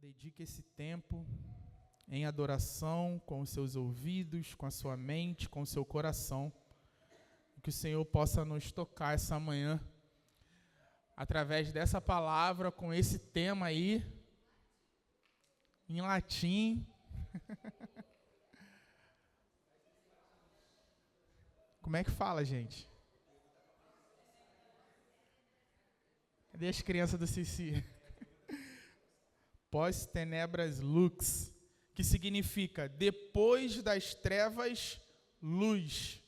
Dedique esse tempo em adoração com os seus ouvidos, com a sua mente, com o seu coração. Que o Senhor possa nos tocar essa manhã através dessa palavra, com esse tema aí, em latim. Como é que fala, gente? Cadê as crianças do Cici? Pós tenebras lux, que significa depois das trevas, luz.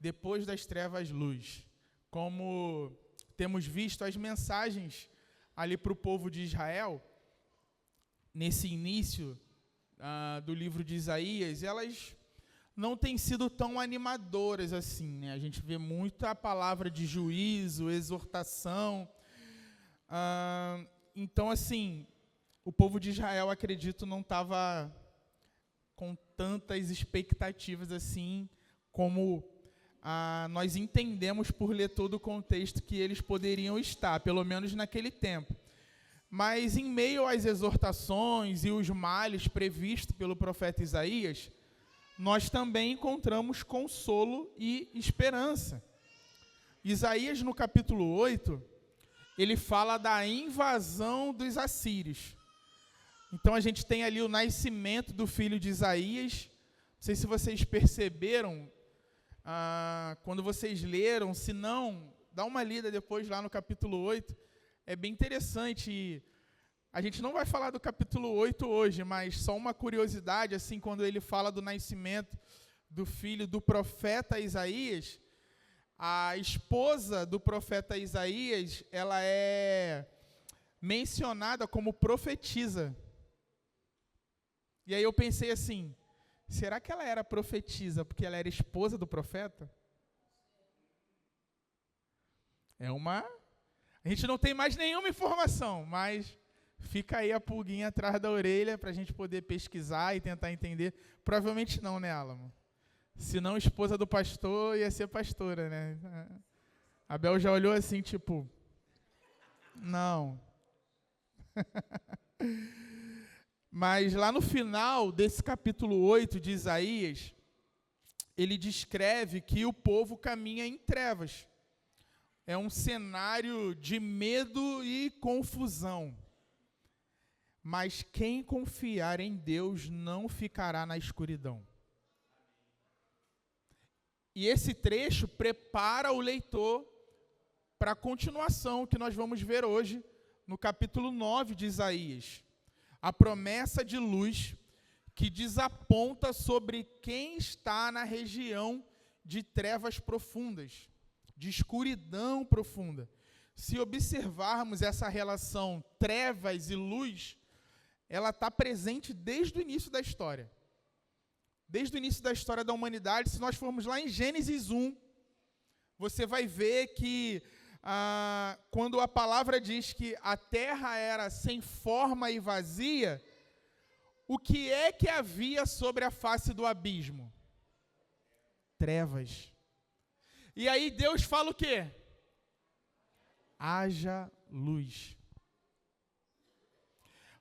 Depois das trevas, luz. Como temos visto as mensagens ali para o povo de Israel, nesse início do livro de Isaías, elas não têm sido tão animadoras assim, né? A gente vê muita palavra de juízo, exortação. Então, assim, o povo de Israel, acredito, não estava com tantas expectativas assim, como nós entendemos por ler todo o contexto que eles poderiam estar, pelo menos naquele tempo. Mas, em meio às exortações e os males previstos pelo profeta Isaías, nós também encontramos consolo e esperança. Isaías, no capítulo 8, ele fala da invasão dos assírios. Então, a gente tem ali o nascimento do filho de Isaías. Não sei se vocês perceberam, quando vocês leram, se não, dá uma lida depois lá no capítulo 8. É bem interessante. A gente não vai falar do capítulo 8 hoje, mas só uma curiosidade, assim, quando ele fala do nascimento do filho do profeta Isaías, a esposa do profeta Isaías, ela é mencionada como profetisa. E aí eu pensei assim, será que ela era profetisa porque ela era esposa do profeta? A gente não tem mais nenhuma informação, mas fica aí a pulguinha atrás da orelha para a gente poder pesquisar e tentar entender. Provavelmente não, né, Álamo? Se não, esposa do pastor ia ser pastora, né? A Bel já olhou assim, tipo, não. Mas lá no final desse capítulo 8 de Isaías, ele descreve que o povo caminha em trevas. É um cenário de medo e confusão. Mas quem confiar em Deus não ficará na escuridão. E esse trecho prepara o leitor para a continuação que nós vamos ver hoje no capítulo 9 de Isaías. A promessa de luz que desaponta sobre quem está na região de trevas profundas, de escuridão profunda. Se observarmos essa relação trevas e luz, ela está presente desde o início da história. Desde o início da história da humanidade, se nós formos lá em Gênesis 1, você vai ver que quando a palavra diz que a terra era sem forma e vazia, o que é que havia sobre a face do abismo? Trevas. E aí Deus fala o quê? Haja luz.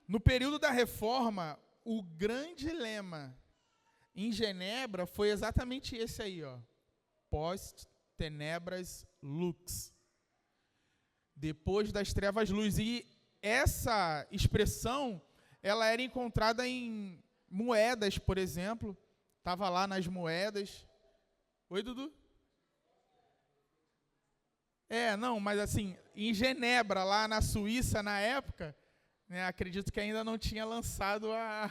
No período da Reforma, o grande lema em Genebra foi exatamente esse aí, ó. Post tenebras lux. Depois das trevas, luz. E essa expressão, ela era encontrada em moedas, por exemplo. Estava lá nas moedas. Oi, Dudu? Não, mas assim, em Genebra, lá na Suíça, na época, né, acredito que ainda não tinha lançado a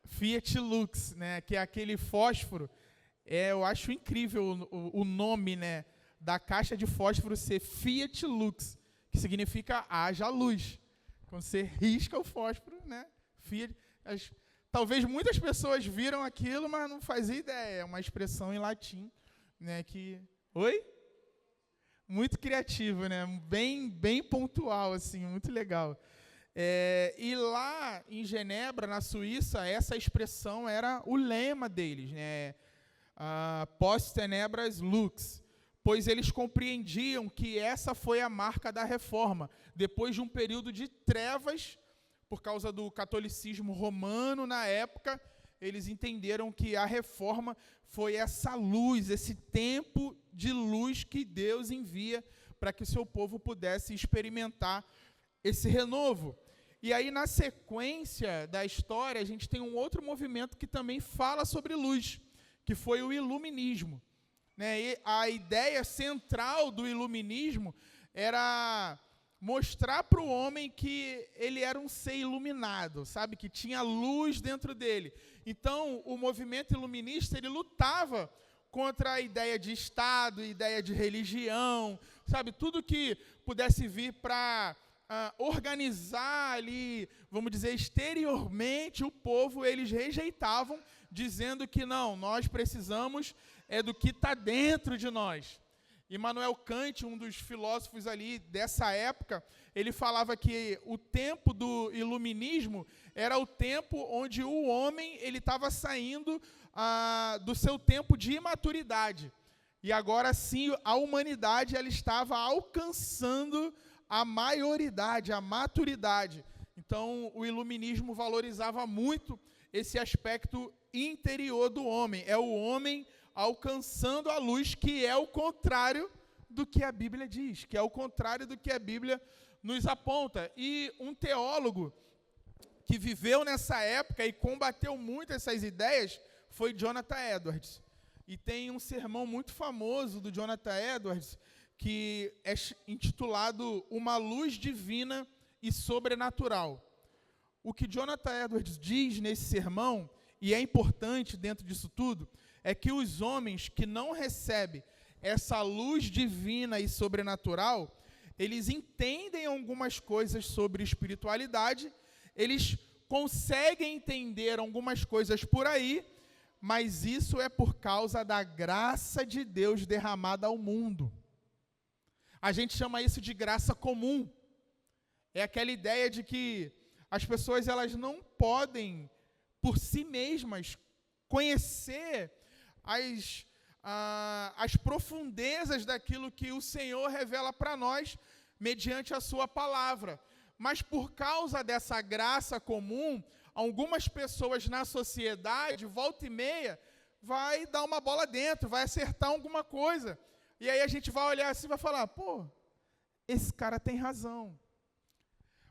Fiat Lux, né, que é aquele fósforo. Eu acho incrível o nome, né, da caixa de fósforo ser Fiat Lux, que significa haja luz. Quando você risca o fósforo, né, Fiat. Talvez muitas pessoas viram aquilo, mas não faziam ideia. É uma expressão em latim, né, que... Oi? Muito criativo, né? Bem pontual, assim, muito legal. E lá em Genebra, na Suíça, essa expressão era o lema deles, né? Post tenebras lux. pois eles compreendiam que essa foi a marca da reforma. Depois de um período de trevas, por causa do catolicismo romano na época, eles entenderam que a reforma foi essa luz, esse tempo de luz que Deus envia para que o seu povo pudesse experimentar esse renovo. E aí, na sequência da história, a gente tem um outro movimento que também fala sobre luz, que foi o iluminismo. E a ideia central do iluminismo era mostrar para o homem que ele era um ser iluminado, sabe? Que tinha luz dentro dele. Então, o movimento iluminista, ele lutava contra a ideia de Estado, ideia de religião, sabe? Tudo que pudesse vir para organizar ali, vamos dizer, exteriormente o povo, eles rejeitavam, dizendo que não, nós precisamos do que está dentro de nós. Immanuel Kant, um dos filósofos ali dessa época, ele falava que o tempo do iluminismo era o tempo onde o homem ele estava saindo do seu tempo de imaturidade. E agora sim, a humanidade ela estava alcançando a maioridade, a maturidade. Então, o iluminismo valorizava muito esse aspecto interior do homem. É o homem alcançando a luz, que é o contrário do que a Bíblia diz, que é o contrário do que a Bíblia nos aponta. E um teólogo que viveu nessa época e combateu muito essas ideias foi Jonathan Edwards. E tem um sermão muito famoso do Jonathan Edwards, que é intitulado Uma Luz Divina e Sobrenatural. O que Jonathan Edwards diz nesse sermão, e é importante dentro disso tudo, é que os homens que não recebem essa luz divina e sobrenatural, eles entendem algumas coisas sobre espiritualidade, eles conseguem entender algumas coisas por aí, mas isso é por causa da graça de Deus derramada ao mundo. A gente chama isso de graça comum. É aquela ideia de que as pessoas elas não podem, por si mesmas, conhecer as profundezas daquilo que o Senhor revela para nós mediante a sua palavra. Mas por causa dessa graça comum, algumas pessoas na sociedade, volta e meia, vai dar uma bola dentro, vai acertar alguma coisa. E aí a gente vai olhar assim e vai falar, pô, esse cara tem razão.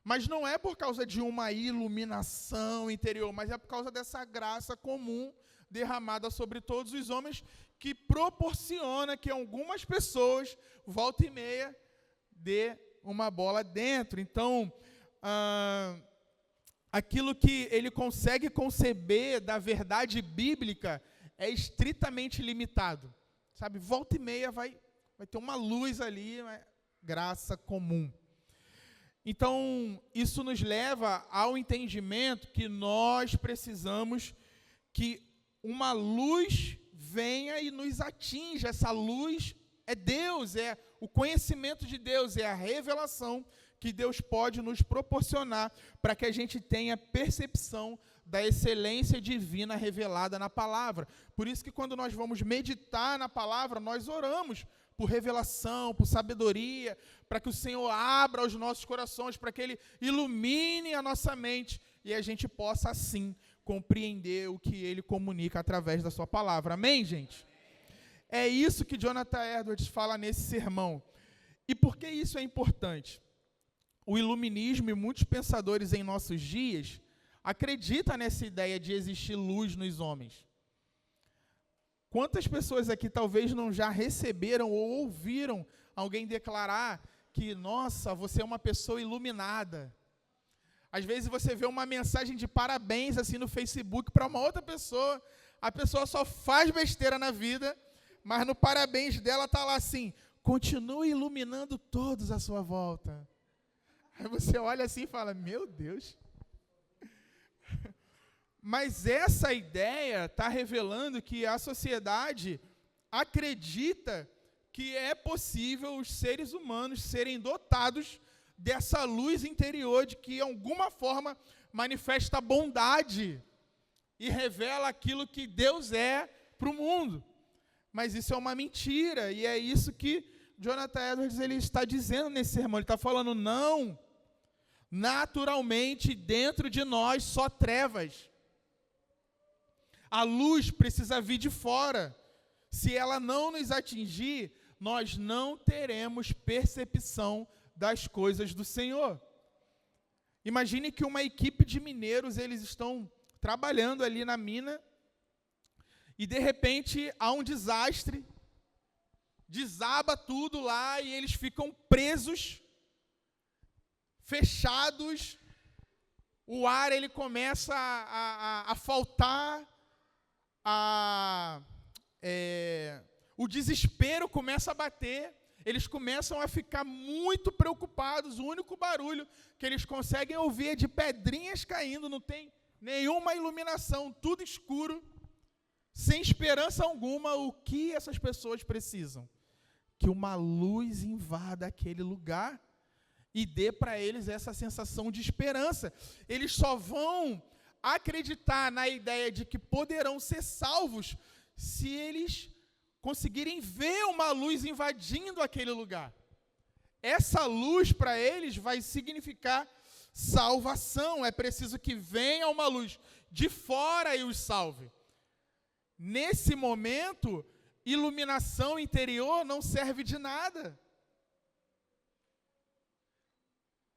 Mas não é por causa de uma iluminação interior, mas é por causa dessa graça comum derramada sobre todos os homens, que proporciona que algumas pessoas, volta e meia, dê uma bola dentro. Então, aquilo que ele consegue conceber da verdade bíblica é estritamente limitado. Sabe, volta e meia vai ter uma luz ali, graça comum. Então, isso nos leva ao entendimento que nós precisamos que uma luz venha e nos atinja. Essa luz é Deus, é o conhecimento de Deus, é a revelação que Deus pode nos proporcionar para que a gente tenha percepção da excelência divina revelada na palavra. Por isso que quando nós vamos meditar na palavra, nós oramos por revelação, por sabedoria, para que o Senhor abra os nossos corações, para que Ele ilumine a nossa mente e a gente possa, assim, compreender o que Ele comunica através da sua palavra. Amém, gente? É isso que Jonathan Edwards fala nesse sermão. E por que isso é importante? O iluminismo e muitos pensadores em nossos dias acreditam nessa ideia de existir luz nos homens. Quantas pessoas aqui talvez não já receberam ou ouviram alguém declarar que, nossa, você é uma pessoa iluminada? Às vezes você vê uma mensagem de parabéns assim no Facebook para uma outra pessoa, a pessoa só faz besteira na vida, mas no parabéns dela está lá assim, continue iluminando todos à sua volta. Aí você olha assim e fala, meu Deus. Mas essa ideia está revelando que a sociedade acredita que é possível os seres humanos serem dotados dessa luz interior de que, de alguma forma, manifesta bondade e revela aquilo que Deus é para o mundo. Mas isso é uma mentira, e é isso que Jonathan Edwards ele está dizendo nesse sermão. Ele está falando, não, naturalmente dentro de nós só trevas. A luz precisa vir de fora. Se ela não nos atingir, nós não teremos percepção das coisas do Senhor. Imagine que uma equipe de mineiros, eles estão trabalhando ali na mina, e de repente há um desastre, desaba tudo lá, e eles ficam presos, fechados, o ar ele começa a faltar, o desespero começa a bater, eles começam a ficar muito preocupados, o único barulho que eles conseguem ouvir é de pedrinhas caindo, não tem nenhuma iluminação, tudo escuro, sem esperança alguma. O que essas pessoas precisam? Que uma luz invada aquele lugar e dê para eles essa sensação de esperança. Eles só vão acreditar na ideia de que poderão ser salvos se eles conseguirem ver uma luz invadindo aquele lugar. Essa luz para eles vai significar salvação. É preciso que venha uma luz de fora e os salve. Nesse momento, iluminação interior não serve de nada.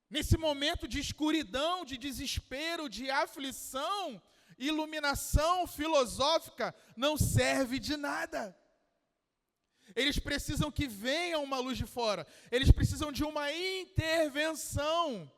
Nesse momento de escuridão, de desespero, de aflição, iluminação filosófica não serve de nada. Eles precisam que venha uma luz de fora. Eles precisam de uma intervenção.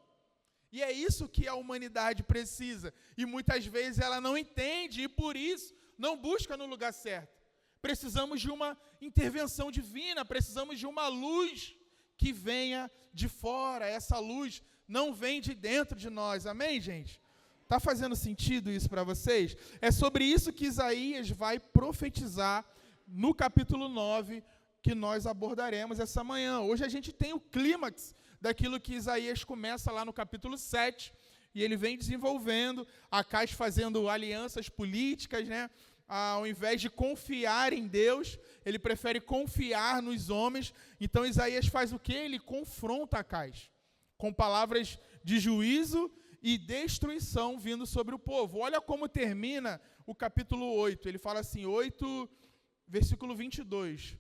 E é isso que a humanidade precisa. E muitas vezes ela não entende e por isso não busca no lugar certo. Precisamos de uma intervenção divina, precisamos de uma luz que venha de fora. Essa luz não vem de dentro de nós. Amém, gente? Está fazendo sentido isso para vocês? É sobre isso que Isaías vai profetizar no capítulo 9, que nós abordaremos essa manhã. Hoje a gente tem o clímax daquilo que Isaías começa lá no capítulo 7, e ele vem desenvolvendo, Acais fazendo alianças políticas, né? Ao invés de confiar em Deus, ele prefere confiar nos homens. Então Isaías faz o quê? Ele confronta Acais, com palavras de juízo e destruição vindo sobre o povo. Olha como termina o capítulo 8. Ele fala assim, 8, versículo 22.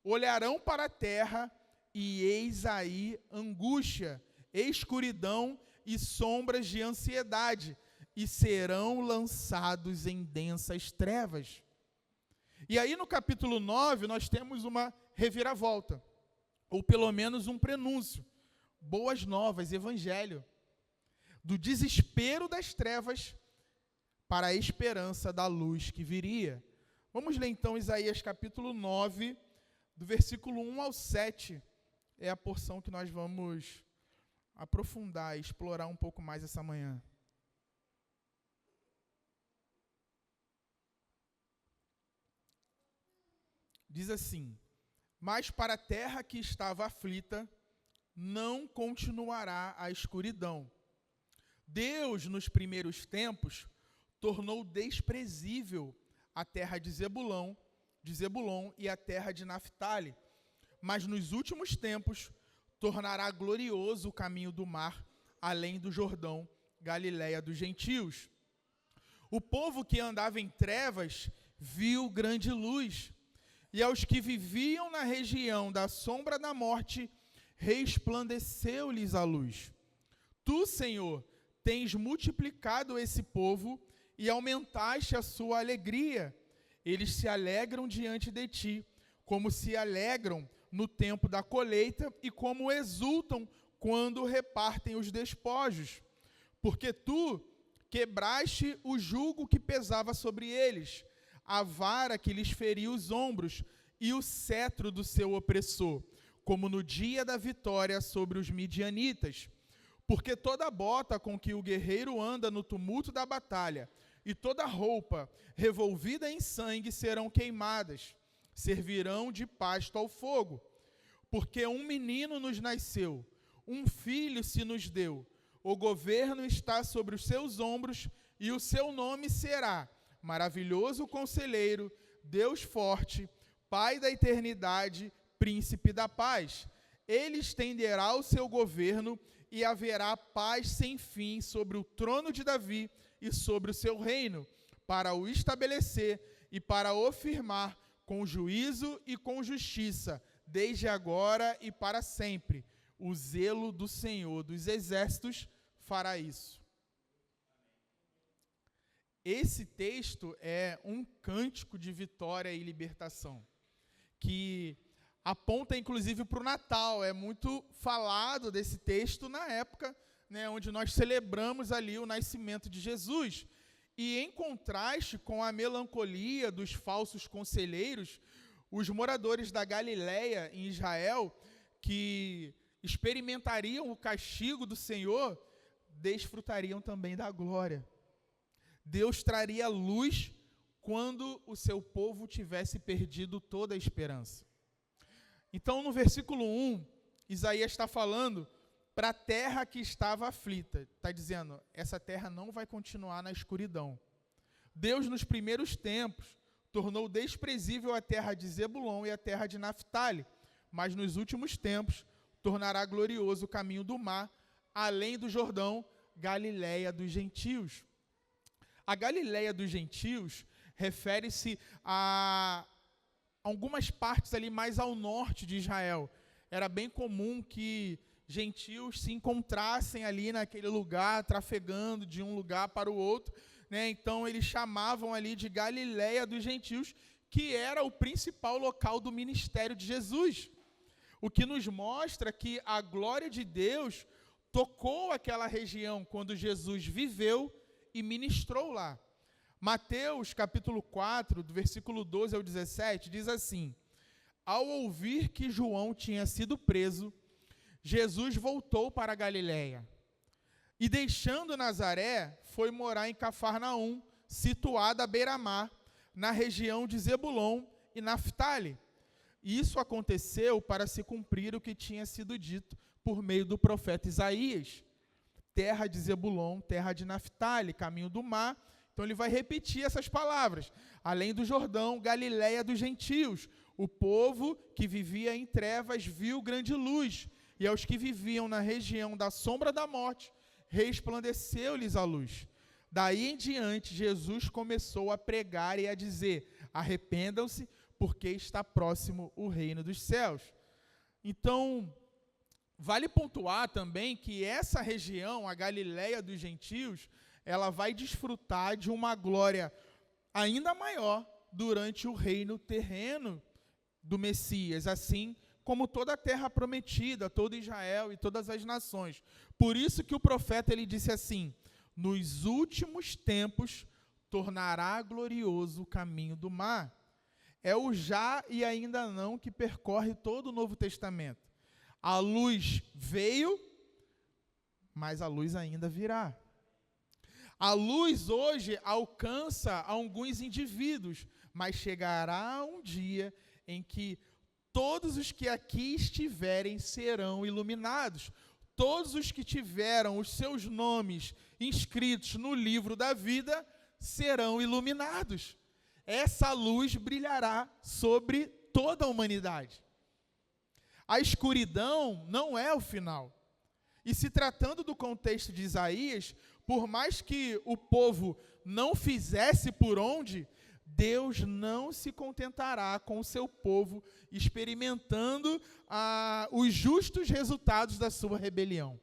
Olharão para a terra e eis aí angústia, escuridão e sombras de ansiedade, e serão lançados em densas trevas. E aí no capítulo 9 nós temos uma reviravolta, ou pelo menos um prenúncio, boas novas, evangelho, do desespero das trevas para a esperança da luz que viria. Vamos ler então Isaías capítulo 9, do versículo 1 ao 7, é a porção que nós vamos aprofundar e explorar um pouco mais essa manhã. Diz assim, mas para a terra que estava aflita, não continuará a escuridão. Deus, nos primeiros tempos, tornou desprezível a terra de Zebulon e a terra de Naftali, mas nos últimos tempos tornará glorioso o caminho do mar, além do Jordão, Galileia dos gentios. O povo que andava em trevas viu grande luz, e aos que viviam na região da sombra da morte, resplandeceu-lhes a luz. Tu, Senhor, tens multiplicado esse povo e aumentaste a sua alegria. Eles se alegram diante de ti, como se alegram no tempo da colheita e como exultam quando repartem os despojos. Porque tu quebraste o jugo que pesava sobre eles, a vara que lhes feria os ombros e o cetro do seu opressor, como no dia da vitória sobre os midianitas. Porque toda bota com que o guerreiro anda no tumulto da batalha e toda roupa revolvida em sangue serão queimadas, servirão de pasto ao fogo. Porque um menino nos nasceu, um filho se nos deu, o governo está sobre os seus ombros e o seu nome será Maravilhoso Conselheiro, Deus Forte, Pai da eternidade, príncipe da paz. Ele estenderá o seu governo e haverá paz sem fim sobre o trono de Davi e sobre o seu reino, para o estabelecer e para o firmar com juízo e com justiça, desde agora e para sempre. O zelo do Senhor dos exércitos fará isso. Esse texto é um cântico de vitória e libertação, que aponta inclusive para o Natal. É muito falado desse texto na época, né, onde nós celebramos ali o nascimento de Jesus. E em contraste com a melancolia dos falsos conselheiros, os moradores da Galileia, em Israel, que experimentariam o castigo do Senhor, desfrutariam também da glória. Deus traria luz quando o seu povo tivesse perdido toda a esperança. Então, no versículo 1, Isaías está falando para a terra que estava aflita. Está dizendo, essa terra não vai continuar na escuridão. Deus, nos primeiros tempos, tornou desprezível a terra de Zebulon e a terra de Naftali, mas nos últimos tempos tornará glorioso o caminho do mar, além do Jordão, Galileia dos gentios. A Galileia dos gentios refere-se a algumas partes ali mais ao norte de Israel. Era bem comum que gentios se encontrassem ali naquele lugar, trafegando de um lugar para o outro, né? Então eles chamavam ali de Galileia dos gentios, que era o principal local do ministério de Jesus. O que nos mostra que a glória de Deus tocou aquela região quando Jesus viveu e ministrou lá. Mateus, capítulo 4, do versículo 12 ao 17, diz assim: ao ouvir que João tinha sido preso, Jesus voltou para a Galileia. E deixando Nazaré, foi morar em Cafarnaum, situada à beira-mar, na região de Zebulon e Naftali. Isso aconteceu para se cumprir o que tinha sido dito por meio do profeta Isaías. Terra de Zebulon, terra de Naftali, caminho do mar. Então ele vai repetir essas palavras. Além do Jordão, Galileia dos gentios. O povo que vivia em trevas viu grande luz, e aos que viviam na região da sombra da morte, resplandeceu-lhes a luz. Daí em diante, Jesus começou a pregar e a dizer: arrependam-se, porque está próximo o reino dos céus. Então, vale pontuar também que essa região, a Galileia dos gentios, ela vai desfrutar de uma glória ainda maior durante o reino terreno do Messias, assim como toda a terra prometida, todo Israel e todas as nações. Por isso que o profeta ele disse assim: nos últimos tempos tornará glorioso o caminho do mar. É o já e ainda não que percorre todo o Novo Testamento. A luz veio, mas a luz ainda virá. A luz hoje alcança alguns indivíduos, mas chegará um dia em que todos os que aqui estiverem serão iluminados. Todos os que tiveram os seus nomes inscritos no livro da vida serão iluminados. Essa luz brilhará sobre toda a humanidade. A escuridão não é o final. E se tratando do contexto de Isaías, por mais que o povo não fizesse por onde, Deus não se contentará com o seu povo experimentando os justos resultados da sua rebelião.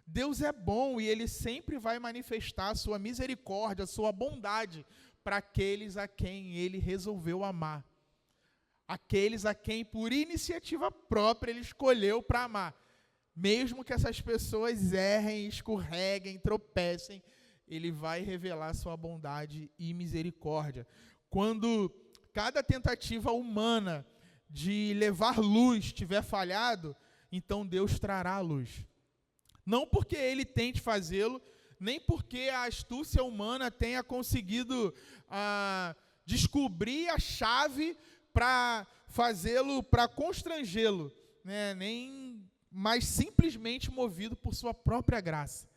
Deus é bom e Ele sempre vai manifestar a sua misericórdia, a sua bondade para aqueles a quem Ele resolveu amar. Aqueles a quem, por iniciativa própria, Ele escolheu para amar. Mesmo que essas pessoas errem, escorreguem, tropecem, Ele vai revelar sua bondade e misericórdia. Quando cada tentativa humana de levar luz tiver falhado, então Deus trará a luz. Não porque Ele tente fazê-lo, nem porque a astúcia humana tenha conseguido descobrir a chave para fazê-lo, para constrangê-lo, né? Mas simplesmente movido por sua própria graça.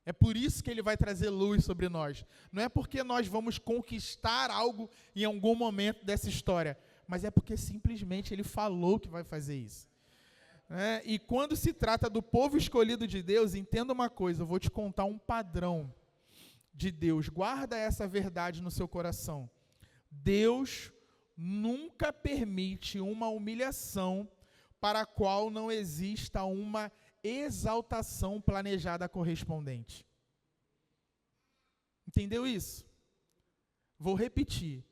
É por isso que Ele vai trazer luz sobre nós. Não é porque nós vamos conquistar algo em algum momento dessa história, mas é porque simplesmente ele falou que vai fazer isso. E quando se trata do povo escolhido de Deus, entenda uma coisa, eu vou te contar um padrão de Deus. Guarda essa verdade no seu coração. Deus nunca permite uma humilhação para a qual não exista uma exaltação planejada correspondente. Entendeu isso? Vou repetir.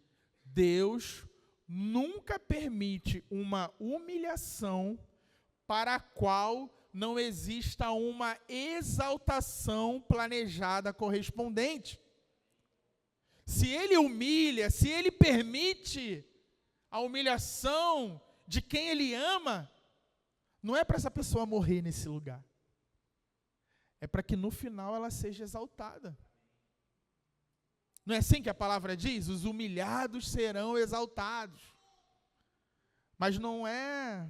Deus nunca permite uma humilhação para a qual não exista uma exaltação planejada correspondente. Se ele humilha, se ele permite a humilhação de quem ele ama, não é para essa pessoa morrer nesse lugar. É para que no final ela seja exaltada. Não é assim que a palavra diz? Os humilhados serão exaltados. Mas não é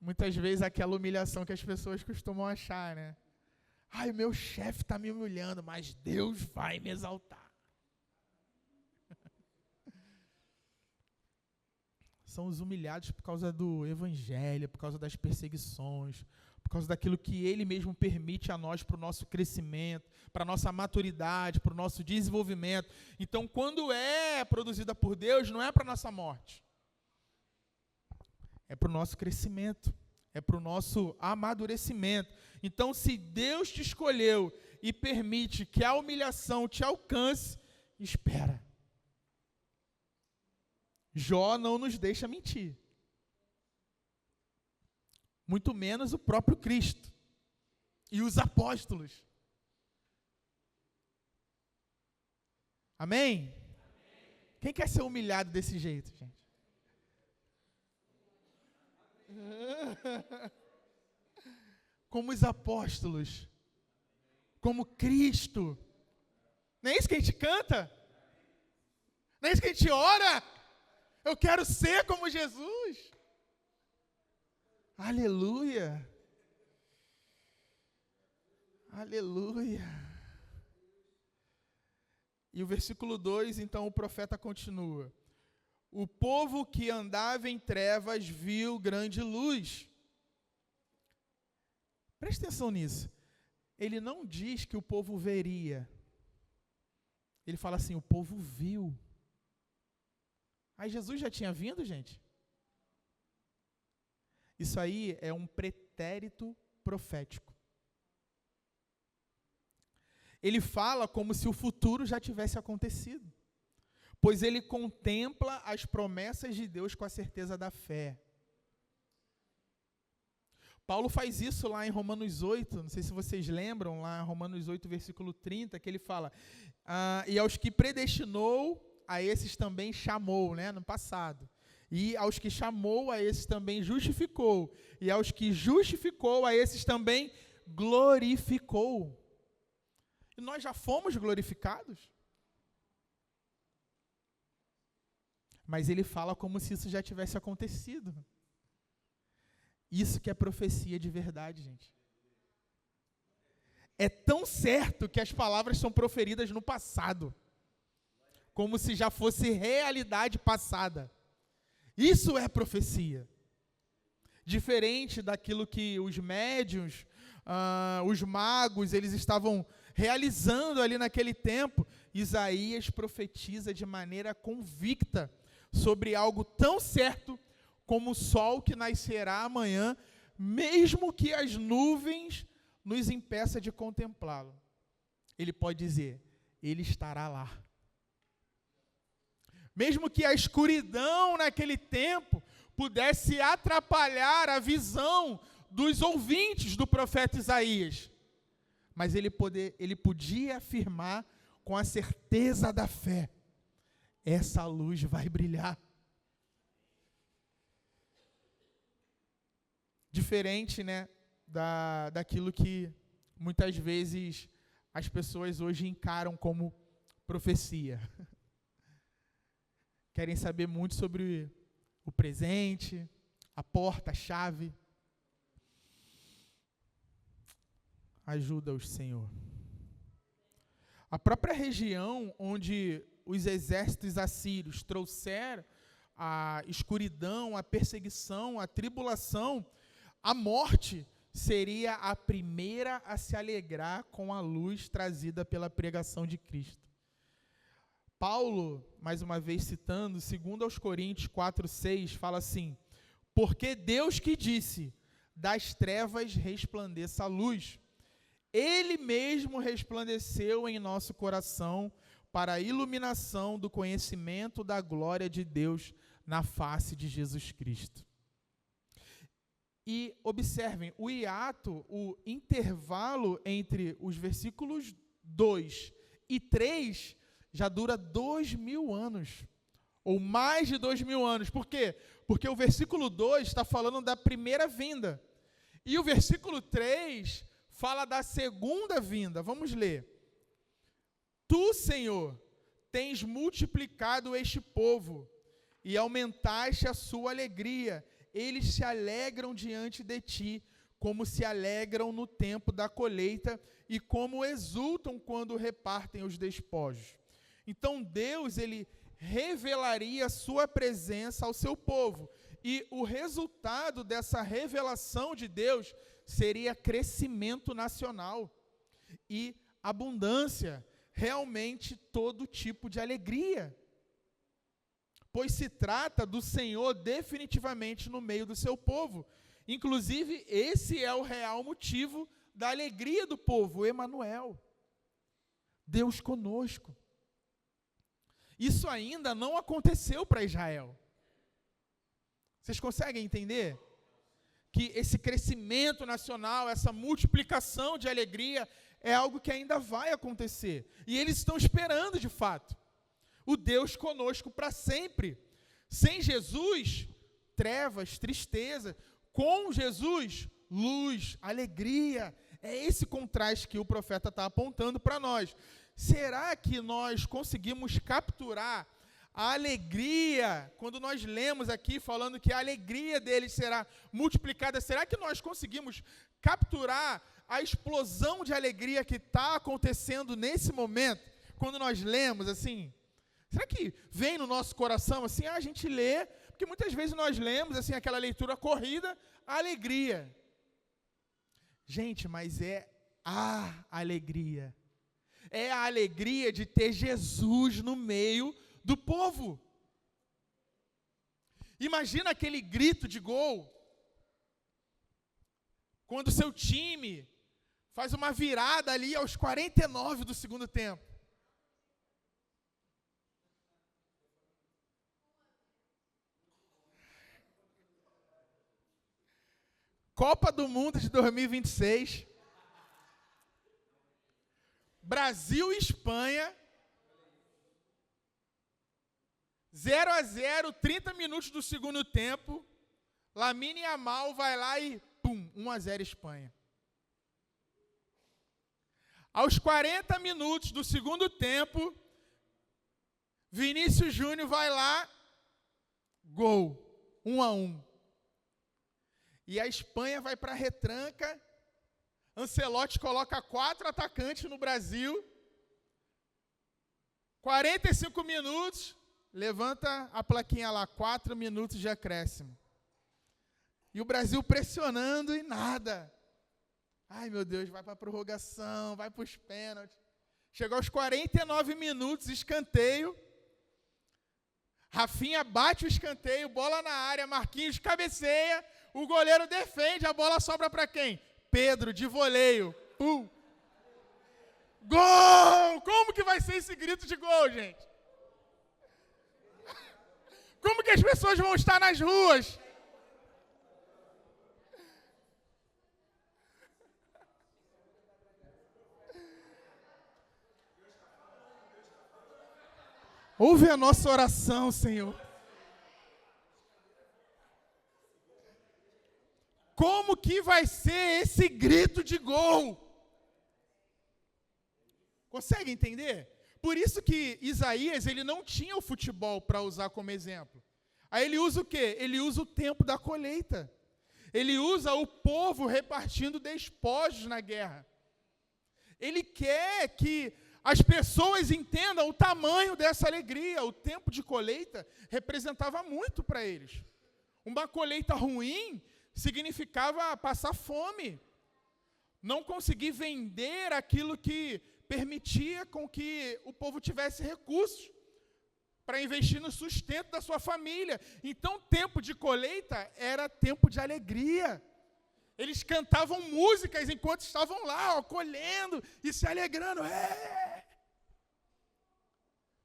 muitas vezes aquela humilhação que as pessoas costumam achar, né? Ai, meu chefe está me humilhando, mas Deus vai me exaltar. São os humilhados por causa do evangelho, por causa das perseguições, por causa daquilo que Ele mesmo permite a nós para o nosso crescimento, para a nossa maturidade, para o nosso desenvolvimento. Então, quando é produzida por Deus, não é para a nossa morte. É para o nosso crescimento, é para o nosso amadurecimento. Então, se Deus te escolheu e permite que a humilhação te alcance, espera. Jó não nos deixa mentir. Muito menos o próprio Cristo e os apóstolos. Amém? Quem quer ser humilhado desse jeito, gente? Como os apóstolos, como Cristo. Não é isso que a gente canta? Não é isso que a gente ora? Eu quero ser como Jesus. Aleluia. Aleluia. E o versículo 2, então o profeta continua. O povo que andava em trevas viu grande luz. Preste atenção nisso. Ele não diz que o povo veria. Ele fala assim, o povo viu. Aí Jesus já tinha vindo, gente? Isso aí é um pretérito profético. Ele fala como se o futuro já tivesse acontecido, pois ele contempla as promessas de Deus com a certeza da fé. Paulo faz isso lá em Romanos 8, não sei se vocês lembram, lá em Romanos 8, versículo 30, que ele fala, e aos que predestinou, a esses também chamou, né, no passado. E aos que chamou, a esses também justificou. E aos que justificou, a esses também glorificou. E nós já fomos glorificados? Mas ele fala como se isso já tivesse acontecido. Isso que é profecia de verdade, gente. É tão certo que as palavras são proferidas no passado, como se já fosse realidade passada. Isso é profecia. Diferente daquilo que os médiuns, os magos, eles estavam realizando ali naquele tempo, Isaías profetiza de maneira convicta sobre algo tão certo como o sol que nascerá amanhã, mesmo que as nuvens nos impeçam de contemplá-lo. Ele pode dizer, ele estará lá. Mesmo que a escuridão naquele tempo pudesse atrapalhar a visão dos ouvintes do profeta Isaías, mas ele podia afirmar com a certeza da fé, essa luz vai brilhar. Diferente, né, daquilo que muitas vezes as pessoas hoje encaram como profecia. Querem saber muito sobre o presente, a porta, a chave. Ajuda-os, Senhor. A própria região onde os exércitos assírios trouxeram a escuridão, a perseguição, a tribulação, a morte seria a primeira a se alegrar com a luz trazida pela pregação de Cristo. Paulo, mais uma vez citando, 2 aos Coríntios 4:6, fala assim: porque Deus que disse, das trevas resplandeça a luz, Ele mesmo resplandeceu em nosso coração para a iluminação do conhecimento da glória de Deus na face de Jesus Cristo. E observem, o hiato, o intervalo entre os versículos 2 e 3 já dura 2000 anos, ou mais de 2000 anos. Por quê? Porque o versículo 2 está falando da primeira vinda, e o versículo 3 fala da segunda vinda. Vamos ler. Tu, Senhor, tens multiplicado este povo, e aumentaste a sua alegria. Eles se alegram diante de ti, como se alegram no tempo da colheita, e como exultam quando repartem os despojos. Então Deus, Ele revelaria a sua presença ao seu povo, e o resultado dessa revelação de Deus seria crescimento nacional e abundância, realmente todo tipo de alegria, pois se trata do Senhor definitivamente no meio do seu povo. Inclusive, esse é o real motivo da alegria do povo, Emanuel, Deus conosco. Isso ainda não aconteceu para Israel. Vocês conseguem entender? Que esse crescimento nacional, essa multiplicação de alegria, é algo que ainda vai acontecer. E eles estão esperando, de fato, o Deus conosco para sempre. Sem Jesus, trevas, tristeza. Com Jesus, luz, alegria. É esse contraste que o profeta está apontando para nós. Será que nós conseguimos capturar a alegria, quando nós lemos aqui falando que a alegria deles será multiplicada? Será que nós conseguimos capturar a explosão de alegria que está acontecendo nesse momento? Quando nós lemos assim, será que vem no nosso coração assim, a gente lê, porque muitas vezes nós lemos assim, aquela leitura corrida, a alegria. Gente, mas é a alegria. É a alegria de ter Jesus no meio do povo. Imagina aquele grito de gol, quando seu time faz uma virada ali aos 49 do segundo tempo. Copa do Mundo de 2026. Brasil e Espanha. 0-0, 30 minutos do segundo tempo. Lamine Yamal vai lá e pum, 1-0 Espanha. Aos 40 minutos do segundo tempo, Vinícius Júnior vai lá, gol, 1-1. E a Espanha vai para a retranca. Ancelotti coloca 4 atacantes no Brasil. 45 minutos, levanta a plaquinha lá, 4 minutos de acréscimo. E o Brasil pressionando e nada. Ai, meu Deus, vai para a prorrogação, vai para os pênaltis. Chegou aos 49 minutos, escanteio. Rafinha bate o escanteio, bola na área, Marquinhos cabeceia, o goleiro defende, a bola sobra para quem? Pedro, de voleio. Gol! Como que vai ser esse grito de gol, gente? Como que as pessoas vão estar nas ruas? Ouve a nossa oração, Senhor. Como que vai ser esse grito de gol? Consegue entender? Por isso que Isaías, ele não tinha o futebol para usar como exemplo. Aí ele usa o quê? Ele usa o tempo da colheita. Ele usa o povo repartindo despojos na guerra. Ele quer que as pessoas entendam o tamanho dessa alegria. O tempo de colheita representava muito para eles. Uma colheita ruim significava passar fome, não conseguir vender aquilo que permitia com que o povo tivesse recursos para investir no sustento da sua família. Então, tempo de colheita era tempo de alegria. Eles cantavam músicas enquanto estavam lá, colhendo e se alegrando.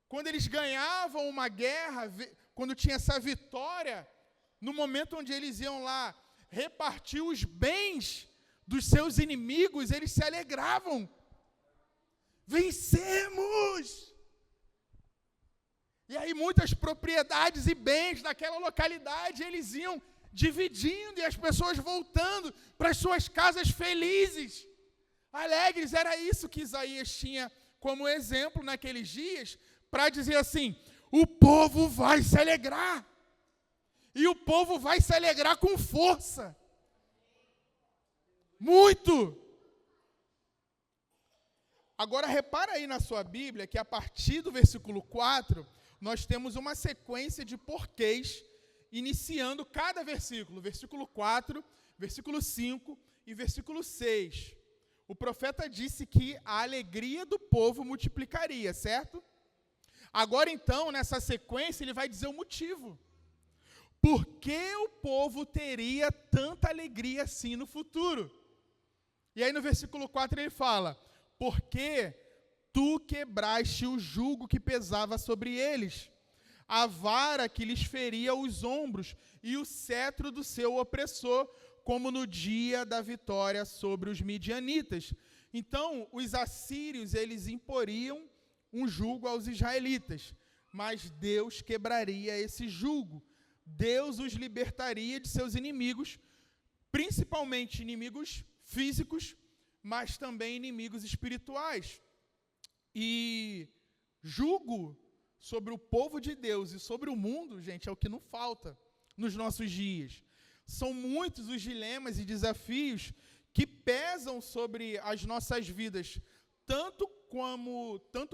Quando eles ganhavam uma guerra, quando tinha essa vitória, no momento onde eles iam lá repartir os bens dos seus inimigos, eles se alegravam. Vencemos! E aí muitas propriedades e bens daquela localidade, eles iam dividindo e as pessoas voltando para as suas casas felizes, alegres. Era isso que Isaías tinha como exemplo naqueles dias, para dizer assim: o povo vai se alegrar. E o povo vai se alegrar com força. Muito! Agora repara aí na sua Bíblia que a partir do versículo 4, nós temos uma sequência de porquês, iniciando cada versículo. Versículo 4, versículo 5 e versículo 6. O profeta disse que a alegria do povo multiplicaria, certo? Agora então, nessa sequência, ele vai dizer o motivo. Por que o povo teria tanta alegria assim no futuro? E aí no versículo 4 ele fala: porque tu quebraste o jugo que pesava sobre eles, a vara que lhes feria os ombros e o cetro do seu opressor, como no dia da vitória sobre os midianitas. Então, os assírios, eles imporiam um jugo aos israelitas, mas Deus quebraria esse jugo. Deus os libertaria de seus inimigos, principalmente inimigos físicos, mas também inimigos espirituais. E jugo sobre o povo de Deus e sobre o mundo, gente, é o que não falta nos nossos dias. São muitos os dilemas e desafios que pesam sobre as nossas vidas, tanto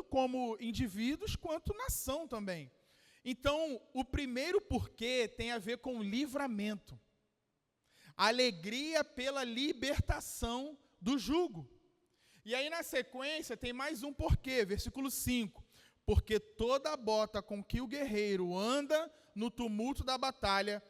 como indivíduos, quanto nação também. Então, o primeiro porquê tem a ver com livramento. Alegria pela libertação do jugo. E aí, na sequência, tem mais um porquê, versículo 5. Porque toda a bota com que o guerreiro anda no tumulto da batalha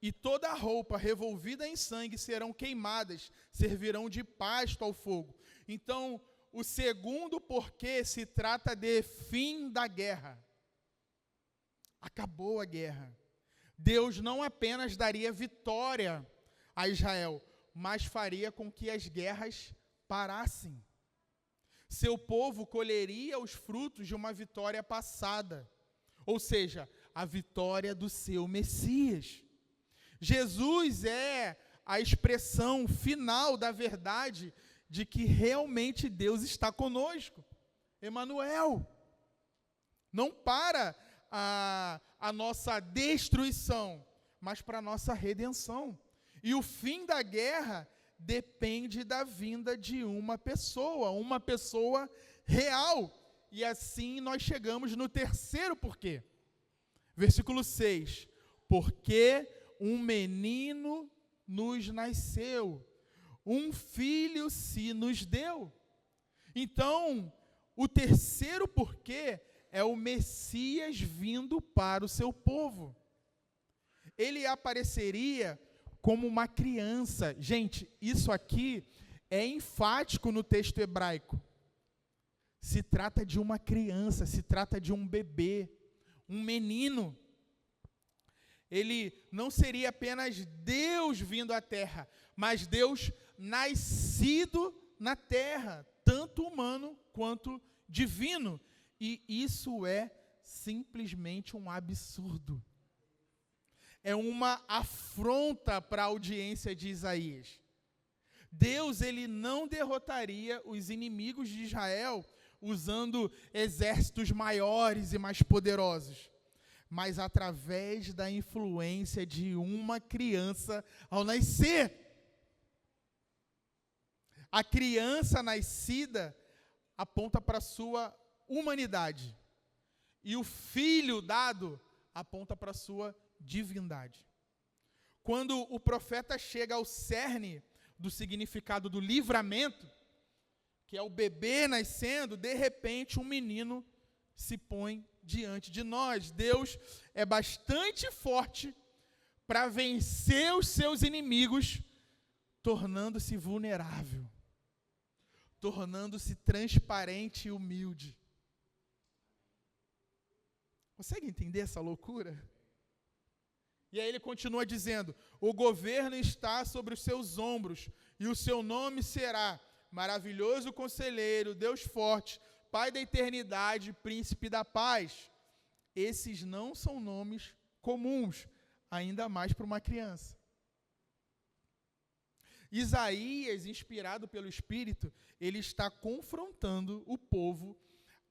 e toda a roupa revolvida em sangue serão queimadas, servirão de pasto ao fogo. Então, o segundo porquê se trata de fim da guerra. Acabou a guerra. Deus não apenas daria vitória a Israel, mas faria com que as guerras parassem. Seu povo colheria os frutos de uma vitória passada, ou seja, a vitória do seu Messias. Jesus é a expressão final da verdade de que realmente Deus está conosco. Emanuel. Não para a nossa destruição, mas para a nossa redenção. E o fim da guerra depende da vinda de uma pessoa real. E assim nós chegamos no terceiro porquê. Versículo 6. Porque um menino nos nasceu, um filho se nos deu. Então, o terceiro porquê é o Messias vindo para o seu povo. Ele apareceria como uma criança. Gente, isso aqui é enfático no texto hebraico. Se trata de uma criança, se trata de um bebê, um menino. Ele não seria apenas Deus vindo à terra, mas Deus nascido na terra, tanto humano quanto divino. E isso é simplesmente um absurdo. É uma afronta para a audiência de Isaías. Deus, ele não derrotaria os inimigos de Israel usando exércitos maiores e mais poderosos, mas através da influência de uma criança ao nascer. A criança nascida aponta para a sua humanidade. E o Filho dado aponta para a sua divindade. Quando o profeta chega ao cerne do significado do livramento, que é o bebê nascendo, de repente um menino se põe diante de nós. Deus é bastante forte para vencer os seus inimigos, tornando-se vulnerável, tornando-se transparente e humilde. Consegue entender essa loucura? E aí ele continua dizendo: o governo está sobre os seus ombros, e o seu nome será Maravilhoso Conselheiro, Deus Forte, Pai da Eternidade, Príncipe da Paz. Esses não são nomes comuns, ainda mais para uma criança. Isaías, inspirado pelo Espírito, ele está confrontando o povo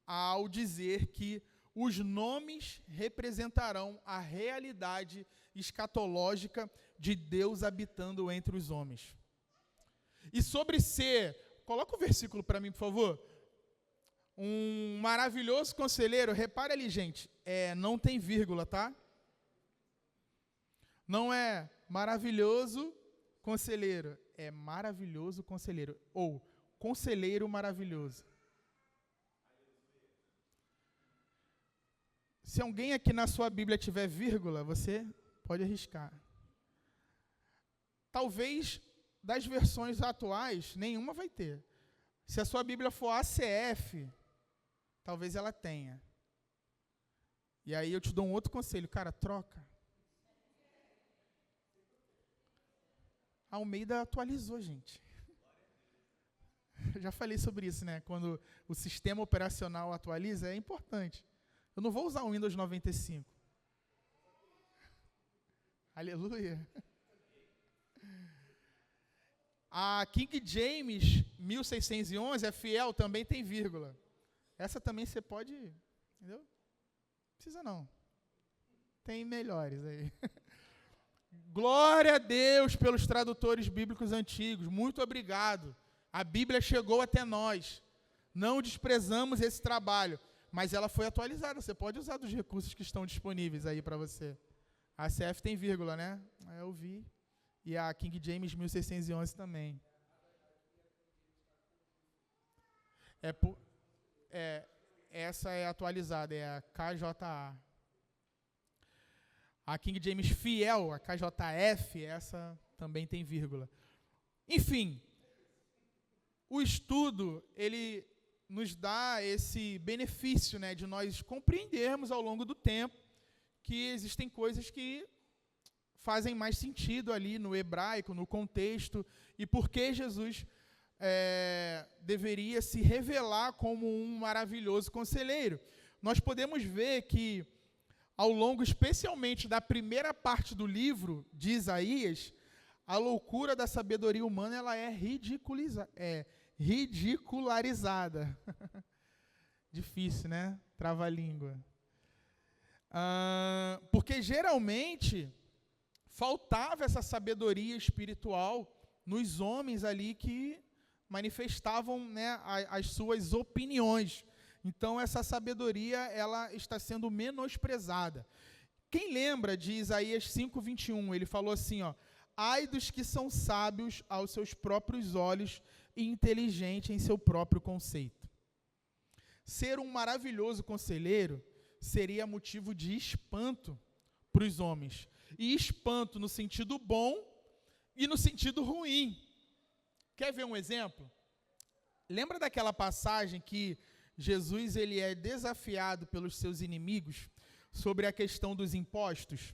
ao dizer que os nomes representarão a realidade escatológica de Deus habitando entre os homens. E sobre ser, coloca o versículo para mim, por favor. Um maravilhoso conselheiro, repare ali, gente, não tem vírgula, tá? Não é maravilhoso conselheiro, é maravilhoso conselheiro, ou conselheiro maravilhoso. Se alguém aqui na sua Bíblia tiver vírgula, você pode arriscar. Talvez das versões atuais, nenhuma vai ter. Se a sua Bíblia for ACF, talvez ela tenha. E aí eu te dou um outro conselho, cara, troca. A Almeida atualizou, gente. Eu já falei sobre isso, né? Quando o sistema operacional atualiza, é importante. Eu não vou usar o Windows 95. Aleluia. A King James 1611, é fiel, também tem vírgula. Essa também você pode, entendeu? Não precisa não. Tem melhores aí. Glória a Deus pelos tradutores bíblicos antigos. Muito obrigado. A Bíblia chegou até nós. Não desprezamos esse trabalho, mas ela foi atualizada. Você pode usar dos recursos que estão disponíveis aí para você. A CF tem vírgula, né? Eu vi. E a King James 1611 também. Essa é atualizada, é a KJA. A King James fiel, a KJF, essa também tem vírgula. Enfim, o estudo, ele nos dá esse benefício, né, de nós compreendermos ao longo do tempo que existem coisas que fazem mais sentido ali no hebraico, no contexto, e por que Jesus deveria se revelar como um maravilhoso conselheiro. Nós podemos ver que, ao longo, especialmente da primeira parte do livro de Isaías, a loucura da sabedoria humana ela é ridicularizada. Difícil, né? Trava-língua. Porque, geralmente, faltava essa sabedoria espiritual nos homens ali que manifestavam, né, as suas opiniões. Então, essa sabedoria ela está sendo menosprezada. Quem lembra de Isaías 5:21? Ele falou assim, ó: ai dos que são sábios aos seus próprios olhos e inteligentes em seu próprio conceito. Ser um maravilhoso conselheiro seria motivo de espanto para os homens. E espanto no sentido bom e no sentido ruim. Quer ver um exemplo? Lembra daquela passagem que Jesus ele é desafiado pelos seus inimigos sobre a questão dos impostos?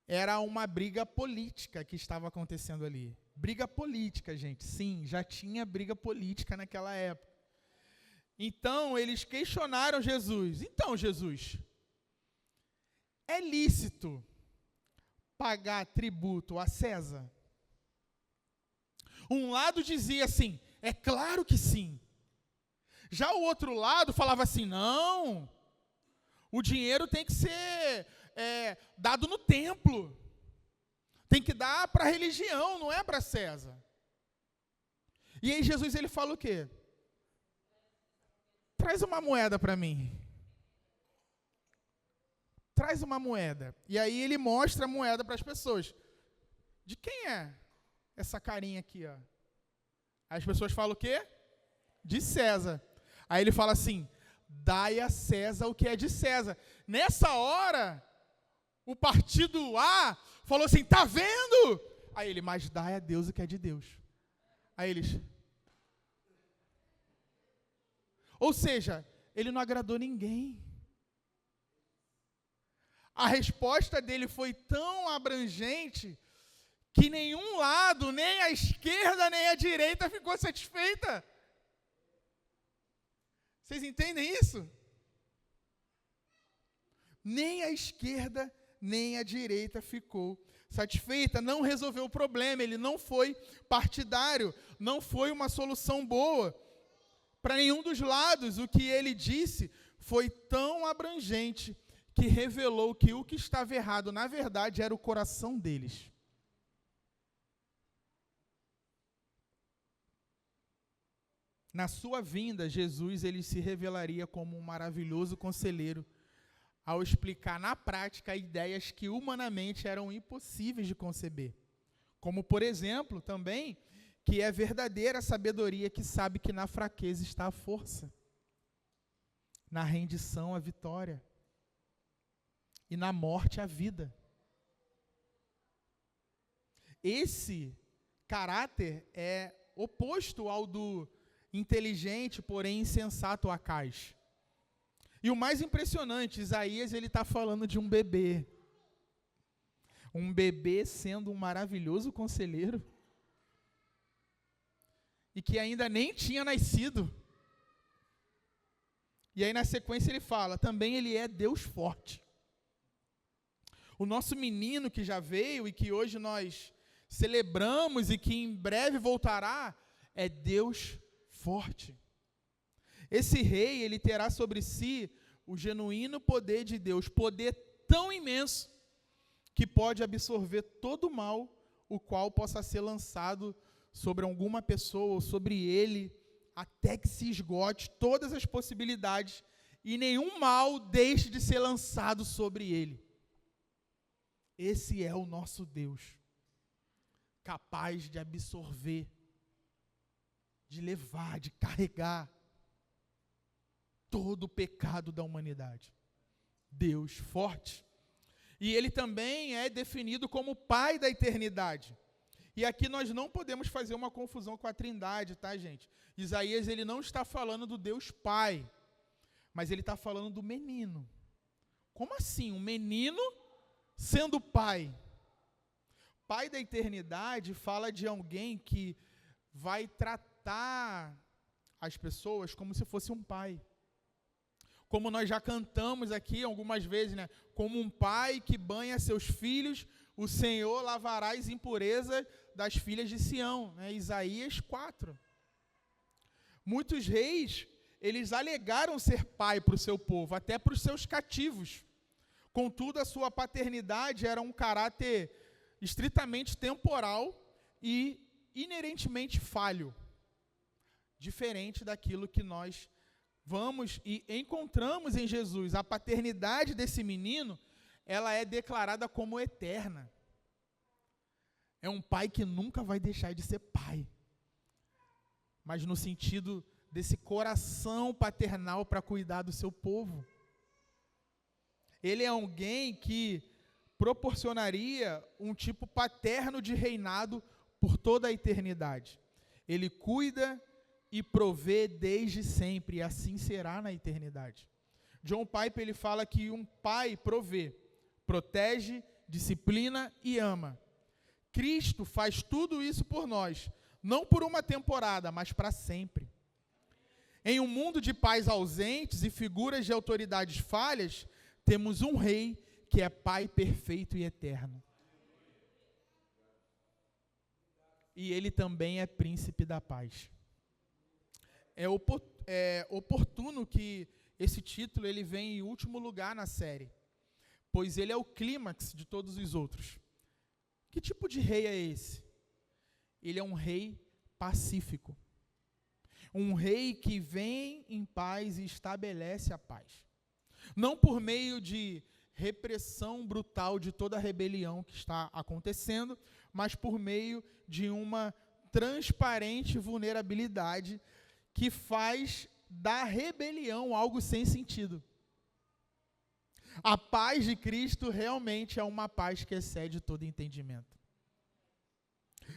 Era uma briga política que estava acontecendo ali. Briga política, gente. Sim, já tinha briga política naquela época. Então, eles questionaram Jesus. Então, Jesus, é lícito pagar tributo a César? Um lado dizia assim, é claro que sim. Já o outro lado falava assim, não, o dinheiro tem que ser dado no templo. Tem que dar para a religião, não é para César. E aí Jesus ele fala o quê? traz uma moeda para mim. Traz uma moeda. E aí ele mostra a moeda para as pessoas. De quem é essa carinha aqui, ó? As pessoas falam o quê? De César. Aí ele fala assim, dai a César o que é de César. Nessa hora, o partido A falou assim, tá vendo? Aí ele, mas dai a Deus o que é de Deus. Aí eles... Ou seja, ele não agradou ninguém. A resposta dele foi tão abrangente que nenhum lado, nem a esquerda, nem a direita ficou satisfeita. Vocês entendem isso? Nem a esquerda, nem a direita ficou satisfeita. Não resolveu o problema, ele não foi partidário, não foi uma solução boa para nenhum dos lados. O que ele disse foi tão abrangente que revelou que o que estava errado, na verdade, era o coração deles. Na sua vinda, Jesus ele se revelaria como um maravilhoso conselheiro, ao explicar na prática ideias que humanamente eram impossíveis de conceber. Como, por exemplo, também, que é verdadeira sabedoria que sabe que na fraqueza está a força, na rendição a vitória, e na morte a vida. Esse caráter é oposto ao do inteligente, porém insensato Acais. E o mais impressionante, Isaías ele está falando de um bebê. Um bebê sendo um maravilhoso conselheiro. E que ainda nem tinha nascido. E aí na sequência ele fala, também ele é Deus forte. O nosso menino que já veio e que hoje nós celebramos e que em breve voltará, é Deus forte. Esse rei, ele terá sobre si o genuíno poder de Deus, poder tão imenso que pode absorver todo o mal, o qual possa ser lançado sobre alguma pessoa ou sobre ele, até que se esgote todas as possibilidades e nenhum mal deixe de ser lançado sobre ele. Esse é o nosso Deus, capaz de absorver, de levar, de carregar todo o pecado da humanidade. Deus forte. E ele também é definido como Pai da eternidade. E aqui nós não podemos fazer uma confusão com a Trindade, tá, gente? Isaías, ele não está falando do Deus Pai, mas ele está falando do menino. Como assim? Um menino sendo pai? Pai da eternidade fala de alguém que vai tratar as pessoas como se fosse um pai. Como nós já cantamos aqui algumas vezes, né? Como um pai que banha seus filhos, o Senhor lavará as impurezas das filhas de Sião, né? Isaías 4. Muitos reis, eles alegaram ser pai para o seu povo, até para os seus cativos. Contudo, a sua paternidade era um caráter estritamente temporal e inerentemente falho, diferente daquilo que nós vamos e encontramos em Jesus. A paternidade desse menino, ela é declarada como eterna. É um pai que nunca vai deixar de ser pai, mas no sentido desse coração paternal para cuidar do seu povo. Ele é alguém que proporcionaria um tipo paterno de reinado por toda a eternidade. Ele cuida e provê desde sempre, e assim será na eternidade. John Piper, ele fala que um pai provê, protege, disciplina e ama. Cristo faz tudo isso por nós, não por uma temporada, mas para sempre. Em um mundo de pais ausentes e figuras de autoridades falhas, temos um rei que é Pai perfeito e eterno. E ele também é príncipe da paz. É oportuno que esse título ele vem em último lugar na série, pois ele é o clímax de todos os outros. Que tipo de rei é esse? Ele é um rei pacífico. um rei que vem em paz e estabelece a paz. Não por meio de repressão brutal de toda a rebelião que está acontecendo, mas por meio de uma transparente vulnerabilidade que faz da rebelião algo sem sentido. A paz de Cristo realmente é uma paz que excede todo entendimento.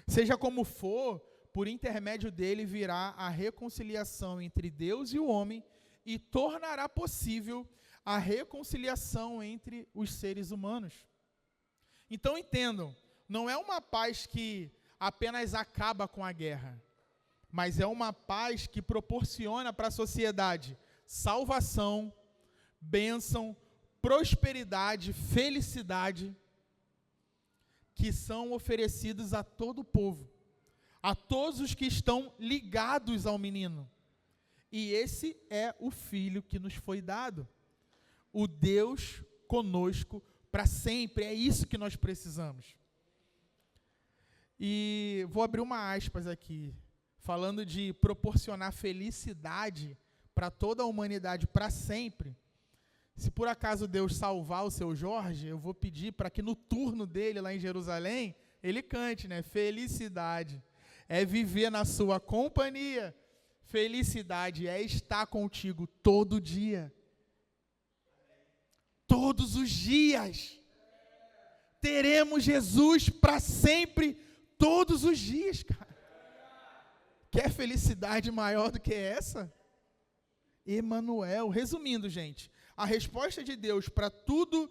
Seja como for, por intermédio dele virá a reconciliação entre Deus e o homem e tornará possível a reconciliação entre os seres humanos. Então entendam, não é uma paz que apenas acaba com a guerra, mas é uma paz que proporciona para a sociedade salvação, bênção, prosperidade, felicidade, que são oferecidos a todo o povo, a todos os que estão ligados ao menino. E esse é o Filho que nos foi dado, o Deus conosco para sempre. É isso que nós precisamos. E vou abrir uma aspas aqui, falando de proporcionar felicidade para toda a humanidade para sempre. Se por acaso Deus salvar o seu Jorge, eu vou pedir para que no turno dele lá em Jerusalém, ele cante, né? Felicidade é viver na sua companhia. Felicidade é estar contigo todo dia. Todos os dias. Teremos Jesus para sempre, todos os dias, cara. Quer felicidade maior do que essa? Emanuel. Resumindo, gente, a resposta de Deus para tudo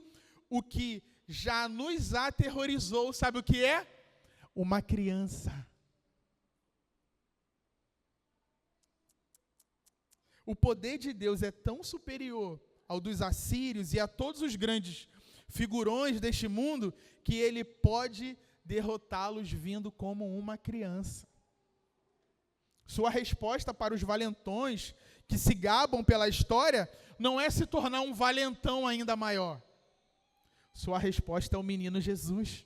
o que já nos aterrorizou, sabe o que é? Uma criança. O poder de Deus é tão superior ao dos assírios e a todos os grandes figurões deste mundo, que ele pode derrotá-los vindo como uma criança. Sua resposta para os valentões que se gabam pela história não é se tornar um valentão ainda maior. Sua resposta é o menino Jesus.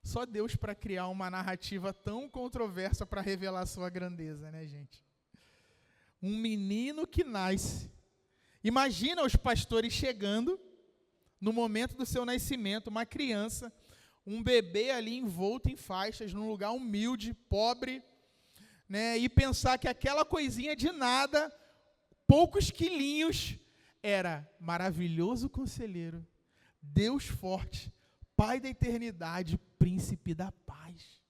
Só Deus para criar uma narrativa tão controversa para revelar sua grandeza, né, gente? Um menino que nasce. Imagina os pastores chegando no momento do seu nascimento, uma criança, um bebê ali envolto em faixas, num lugar humilde, pobre, né, e pensar que aquela coisinha de nada, poucos quilinhos, era maravilhoso conselheiro, Deus forte, Pai da eternidade, príncipe da paz.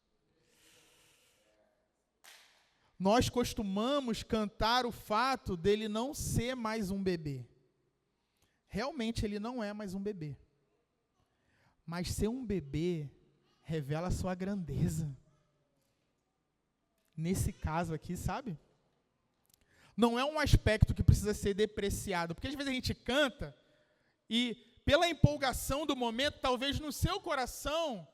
Nós costumamos cantar o fato dele não ser mais um bebê. Realmente ele não é mais um bebê. Mas ser um bebê revela a sua grandeza. Nesse caso aqui, sabe? Não é um aspecto que precisa ser depreciado, porque às vezes a gente canta e pela empolgação do momento, talvez no seu coração,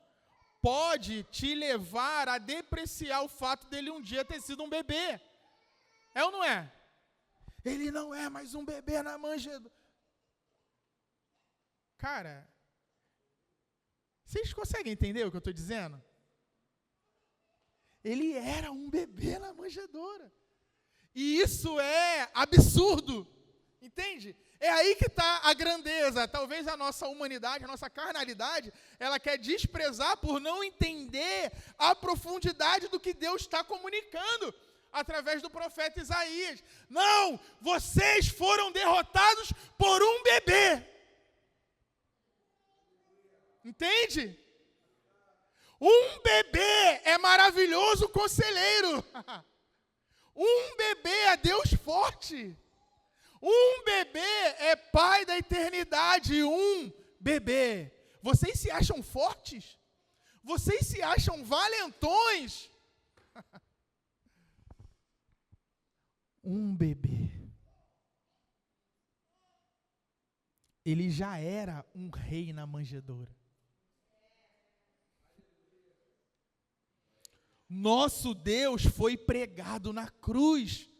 pode te levar a depreciar o fato dele um dia ter sido um bebê. É ou não é? Ele não é mais um bebê na manjedoura. Cara, vocês conseguem entender o que eu estou dizendo? Ele era um bebê na manjedoura. E isso é absurdo. Entende? É aí que está a grandeza. Talvez a nossa humanidade, a nossa carnalidade, ela quer desprezar por não entender a profundidade do que Deus está comunicando através do profeta Isaías. Não, vocês foram derrotados por um bebê. Entende? Um bebê é maravilhoso conselheiro. Um bebê é Deus forte. Um bebê é Pai da eternidade. Um bebê. Vocês se acham fortes? Vocês se acham valentões? Um bebê. Ele já era um rei na manjedoura. Nosso Deus foi pregado na cruz.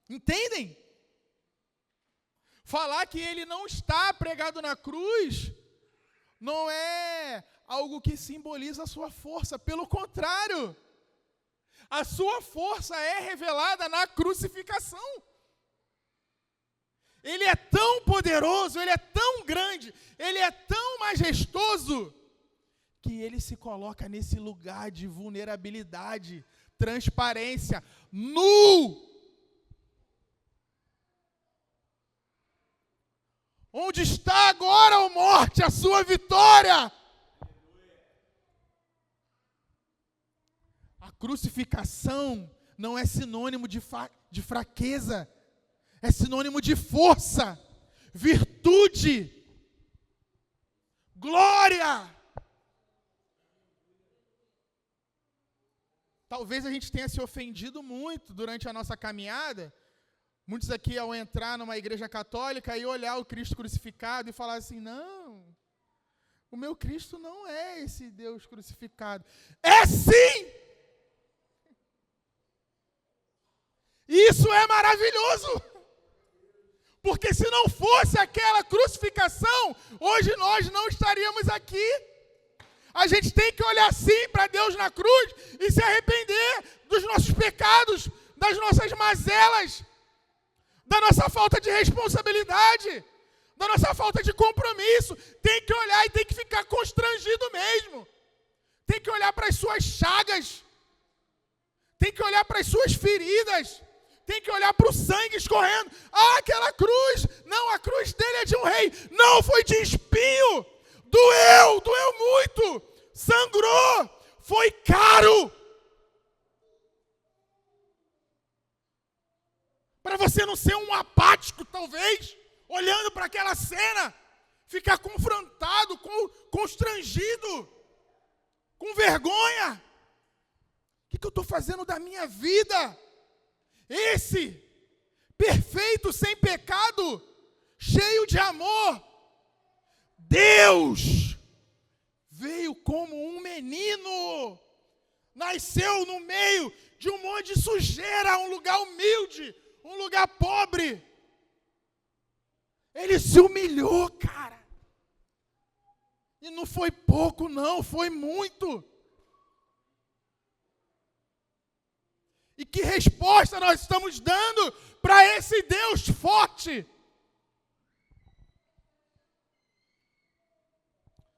Entendem? Falar que ele não está pregado na cruz não é algo que simboliza a sua força. Pelo contrário, A sua força é revelada na crucificação. Ele é tão poderoso, ele é tão grande, ele é tão majestoso, que ele se coloca nesse lugar de vulnerabilidade, transparência, nu. Onde está agora, ó morte, a sua vitória? A crucificação não é sinônimo de fraqueza, é sinônimo de força, virtude, glória. Talvez a gente tenha se ofendido muito durante a nossa caminhada. Muitos aqui, ao entrar numa igreja católica e olhar o Cristo crucificado e falar assim, não, o meu Cristo não é esse Deus crucificado. É sim! Isso é maravilhoso! Porque se não fosse aquela crucificação, hoje nós não estaríamos aqui. A gente tem que olhar sim para Deus na cruz e se arrepender dos nossos pecados, das nossas mazelas, da nossa falta de responsabilidade, da nossa falta de compromisso. Tem que olhar e tem que ficar constrangido mesmo. Tem que olhar para as suas chagas. Tem que olhar para as suas feridas. Tem que olhar para o sangue escorrendo. Ah, aquela cruz. Não, a cruz dele é de um rei. Não, foi de espinho. Doeu muito. Sangrou. Foi caro. Para você não ser um apático, talvez, olhando para aquela cena, ficar confrontado, constrangido, com vergonha. O que eu estou fazendo da minha vida? Esse, perfeito, sem pecado, cheio de amor, Deus, veio como um menino, nasceu no meio de um monte de sujeira, um lugar humilde, um lugar pobre. Ele se humilhou, cara. E não foi pouco, não, foi muito. E que resposta nós estamos dando para esse Deus forte?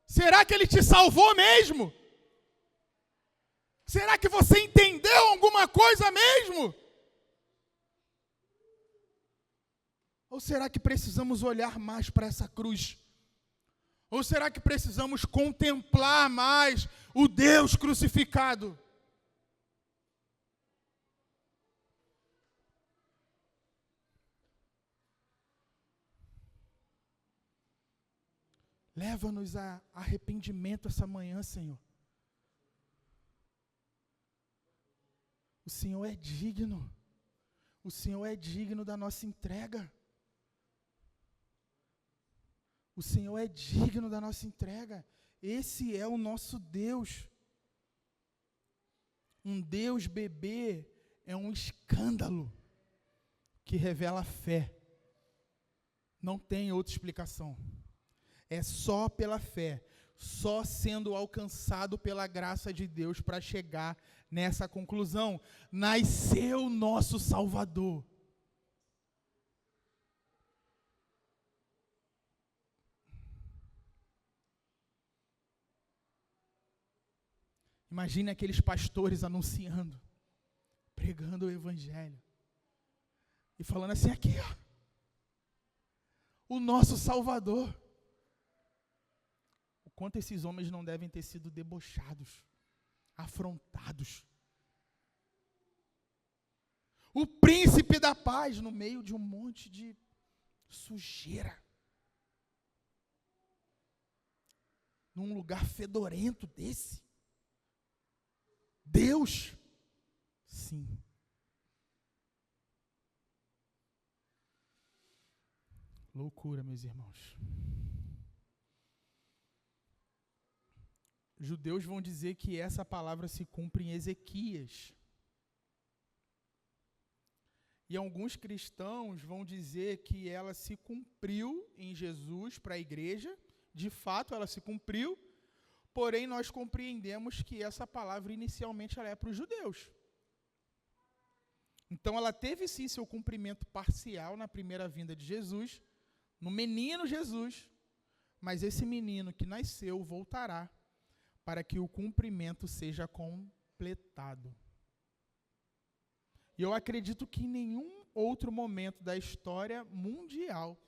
Será que Ele te salvou mesmo? Será que você entendeu alguma coisa mesmo? Ou será que precisamos olhar mais para essa cruz? Ou será que precisamos contemplar mais o Deus crucificado? Leva-nos a arrependimento essa manhã, Senhor. O Senhor é digno. O Senhor é digno da nossa entrega. O Senhor é digno da nossa entrega. Esse é o nosso Deus. Um Deus bebê é um escândalo que revela fé. Não tem outra explicação. É só pela fé, só sendo alcançado pela graça de Deus para chegar nessa conclusão. Nasceu nosso Salvador. Imagine aqueles pastores anunciando, pregando o Evangelho e falando assim, aqui ó, o nosso Salvador. O quanto esses homens não devem ter sido debochados, afrontados. O príncipe da paz no meio de um monte de sujeira. Num lugar fedorento desse. Deus, sim. Loucura, meus irmãos. Judeus vão dizer que essa palavra se cumpre em Ezequias. E alguns cristãos vão dizer que ela se cumpriu em Jesus para a igreja. De fato, ela se cumpriu. Porém, nós compreendemos que essa palavra inicialmente ela é para os judeus. Então ela teve sim seu cumprimento parcial na primeira vinda de Jesus, no menino Jesus, mas esse menino que nasceu voltará para que o cumprimento seja completado. E eu acredito que em nenhum outro momento da história mundial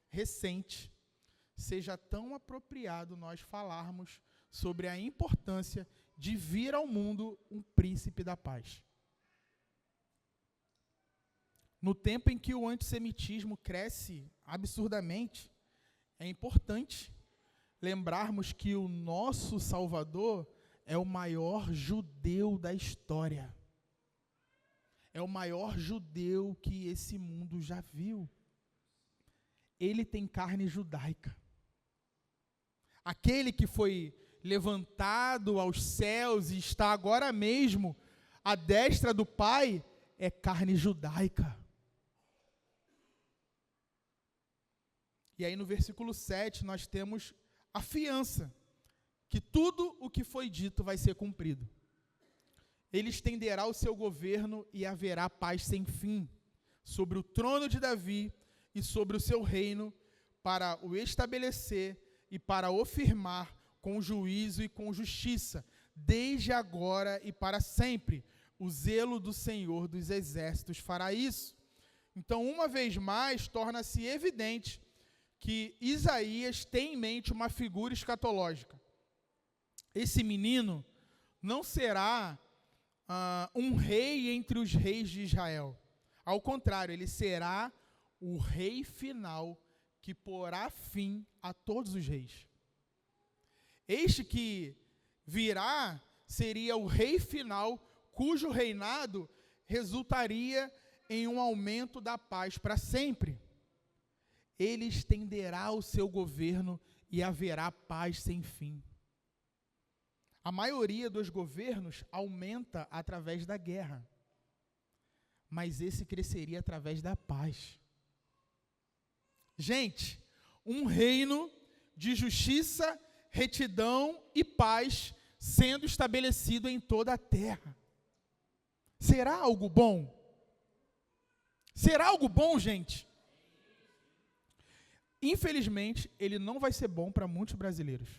recente seja tão apropriado nós falarmos sobre a importância de vir ao mundo um príncipe da paz. No tempo em que o antissemitismo cresce absurdamente, é importante lembrarmos que o nosso Salvador é o maior judeu da história. É o maior judeu que esse mundo já viu. Ele tem carne judaica. Aquele que foi levantado aos céus e está agora mesmo à destra do Pai é carne judaica. E aí no versículo 7 nós temos a fiança, que tudo o que foi dito vai ser cumprido. Ele estenderá o seu governo e haverá paz sem fim sobre o trono de Davi e sobre o seu reino, para o estabelecer e para o firmar com juízo e com justiça, desde agora e para sempre. O zelo do Senhor dos Exércitos fará isso. Então, uma vez mais, torna-se evidente que Isaías tem em mente uma figura escatológica. Esse menino não será um rei entre os reis de Israel. Ao contrário, ele será o rei final que porá fim a todos os reis. Este que virá seria o rei final, cujo reinado resultaria em um aumento da paz para sempre. Ele estenderá o seu governo e haverá paz sem fim. A maioria dos governos aumenta através da guerra, mas esse cresceria através da paz. Gente, um reino de justiça, retidão e paz sendo estabelecido em toda a terra. Será algo bom? Será algo bom, gente? Infelizmente, ele não vai ser bom para muitos brasileiros.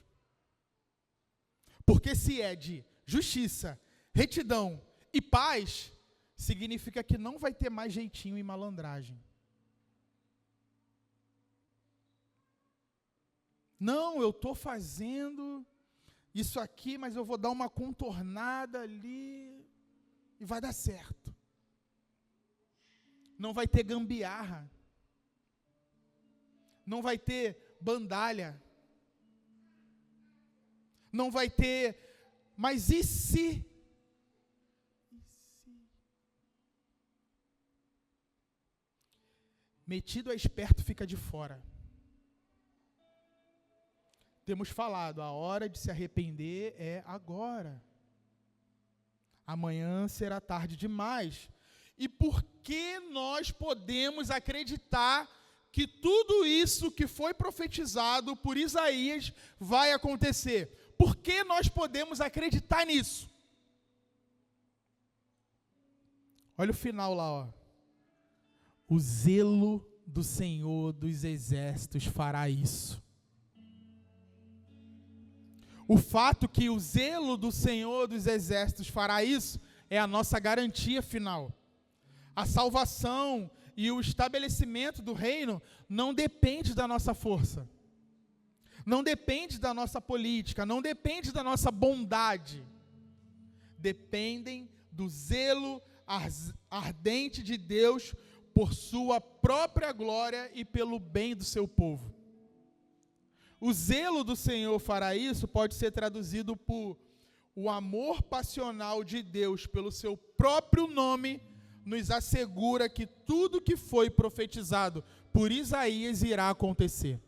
Porque se é de justiça, retidão e paz, significa que não vai ter mais jeitinho e malandragem. Não, eu estou fazendo isso aqui, mas eu vou dar uma contornada ali e vai dar certo. Não vai ter gambiarra. Não vai ter bandalha. Não vai ter, mas e se? Metido a esperto fica de fora. Temos falado, a hora de se arrepender é agora. Amanhã será tarde demais. E por que nós podemos acreditar que tudo isso que foi profetizado por Isaías vai acontecer? Por que nós podemos acreditar nisso? Olha o final lá, ó. O zelo do Senhor dos Exércitos fará isso. O fato que o zelo do Senhor dos Exércitos fará isso é a nossa garantia final. A salvação e o estabelecimento do reino não depende da nossa força. Não depende da nossa política, não depende da nossa bondade. Dependem do zelo ardente de Deus por sua própria glória e pelo bem do seu povo. O zelo do Senhor fará isso pode ser traduzido por o amor passional de Deus pelo seu próprio nome nos assegura que tudo que foi profetizado por Isaías irá acontecer.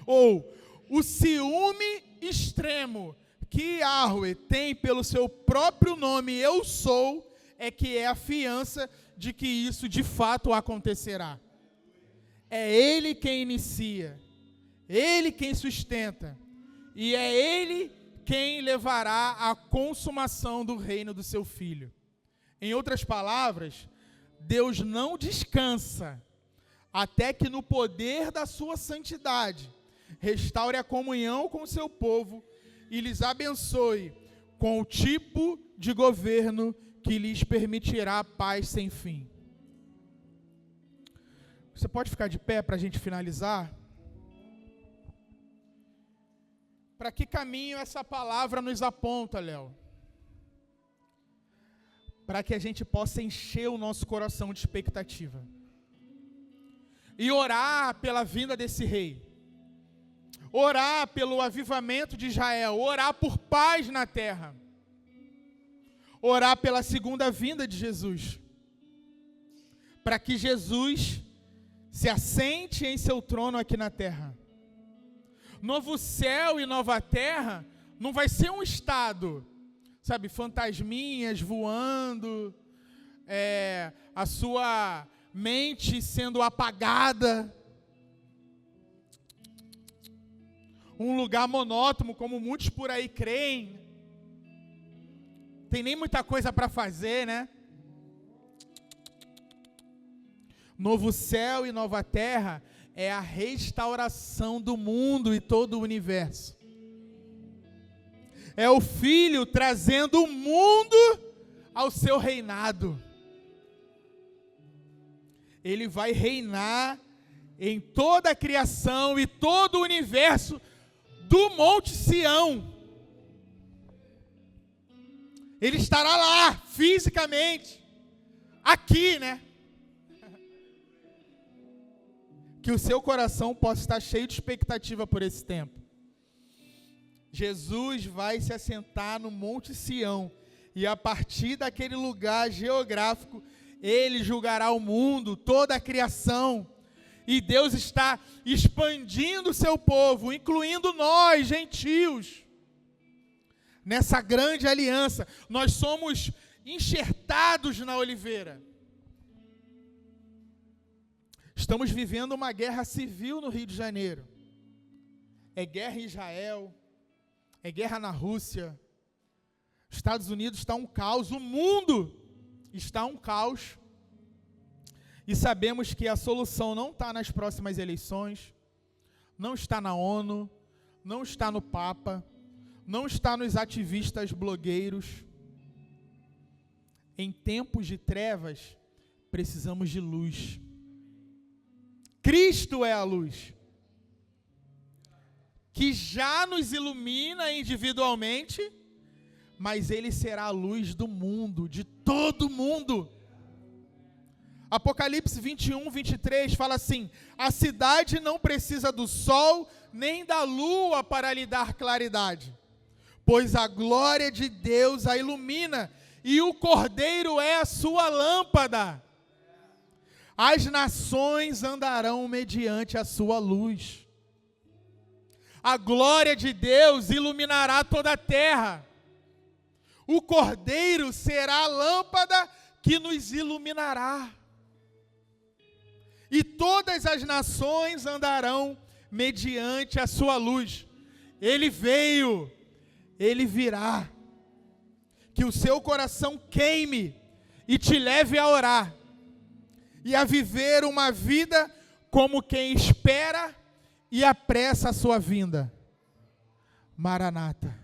Ou o ciúme extremo que Yahweh tem pelo seu próprio nome, eu sou, é que é a fiança de que isso de fato acontecerá. É Ele quem inicia, Ele quem sustenta, e é Ele quem levará à consumação do reino do seu Filho. Em outras palavras, Deus não descansa até que no poder da sua santidade restaure a comunhão com o seu povo e lhes abençoe com o tipo de governo que lhes permitirá paz sem fim. Você pode ficar de pé para a gente finalizar? Para que caminho essa palavra nos aponta, Léo? Para que a gente possa encher o nosso coração de expectativa e orar pela vinda desse rei, orar pelo avivamento de Israel, orar por paz na terra, orar pela segunda vinda de Jesus, para que Jesus se assente em seu trono aqui na terra. Novo céu e nova terra não vai ser um estado, sabe, fantasminhas voando, a sua mente sendo apagada, um lugar monótono, como muitos por aí creem. Tem nem muita coisa para fazer, né? Novo céu e nova terra é a restauração do mundo e todo o universo. É o Filho trazendo o mundo ao seu reinado. Ele vai reinar em toda a criação e todo o universo do Monte Sião. Ele estará lá, fisicamente, aqui, né? Que o seu coração possa estar cheio de expectativa por esse tempo. Jesus vai se assentar no Monte Sião, e a partir daquele lugar geográfico, ele julgará o mundo, toda a criação. E Deus está expandindo o seu povo, incluindo nós, gentios, nessa grande aliança. Nós somos enxertados na oliveira. Estamos vivendo uma guerra civil no Rio de Janeiro. É guerra em Israel, é guerra na Rússia. Os Estados Unidos está um caos, o mundo está um caos. E sabemos que a solução não está nas próximas eleições, não está na ONU, não está no Papa, não está nos ativistas blogueiros. Em tempos de trevas, precisamos de luz. Cristo é a luz, que já nos ilumina individualmente, mas Ele será a luz do mundo, de todo mundo. Apocalipse 21, 23 fala assim: a cidade não precisa do sol nem da lua para lhe dar claridade, pois a glória de Deus a ilumina, e o Cordeiro é a sua lâmpada. As nações andarão mediante a sua luz. A glória de Deus iluminará toda a terra. O Cordeiro será a lâmpada que nos iluminará. E todas as nações andarão mediante a sua luz. Ele veio, Ele virá. Que o seu coração queime e te leve a orar e a viver uma vida como quem espera e apressa a sua vinda. Maranata.